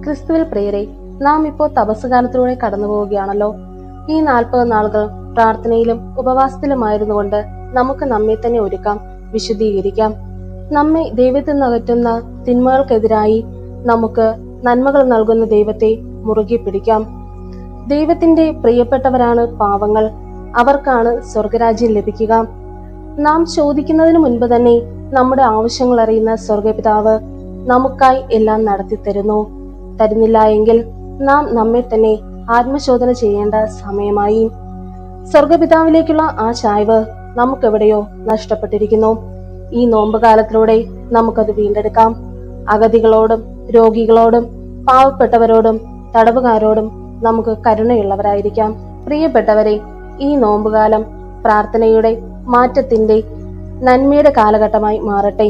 ക്രിസ്തുവിൽ പ്രിയരെ, നാം ഇപ്പോൾ തപസ്സുകാലത്തിലൂടെ കടന്നു പോവുകയാണല്ലോ. ഈ 40 നാളുകൾ പ്രാർത്ഥനയിലും ഉപവാസത്തിലുമായിരുന്നുകൊണ്ട് നമുക്ക് നമ്മെ തന്നെ ഒരുക്കാം, വിശുദ്ധീകരിക്കാം. നമ്മെ ദൈവത്തിൽ നിന്ന് അകറ്റുന്ന തിന്മകൾക്കെതിരായി നമുക്ക് നന്മകൾ നൽകുന്ന ദൈവത്തെ മുറുകെ പിടിക്കാം. ദൈവത്തിന്റെ പ്രിയപ്പെട്ടവരാണ് പാവങ്ങൾ, അവർക്കാണ് സ്വർഗരാജ്യം ലഭിക്കുക. നാം ചോദിക്കുന്നതിന് മുൻപ് തന്നെ നമ്മുടെ ആവശ്യങ്ങൾ അറിയുന്ന സ്വർഗപിതാവ് നമുക്കായി എല്ലാം നടത്തി തരുന്നില്ല എങ്കിൽ നാം നമ്മെ തന്നെ ആത്മശോധന ചെയ്യേണ്ട സമയമായി. സ്വർഗപിതാവിലേക്കുള്ള ആ ചായ്വ് നമുക്കെവിടെയോ നഷ്ടപ്പെട്ടിരിക്കുന്നു. ഈ നോമ്പുകാലത്തിലൂടെ നമുക്കത് വീണ്ടെടുക്കാം. അഗതികളോടും രോഗികളോടും പാവപ്പെട്ടവരോടും തടവുകാരോടും നമുക്ക് കരുണയുള്ളവരായിരിക്കാം. പ്രിയപ്പെട്ടവരെ, ഈ നോമ്പുകാലം പ്രാർത്ഥനയുടെ, മാറ്റത്തിന്റെ, നന്മയുടെ കാലഘട്ടമായി മാറട്ടെ.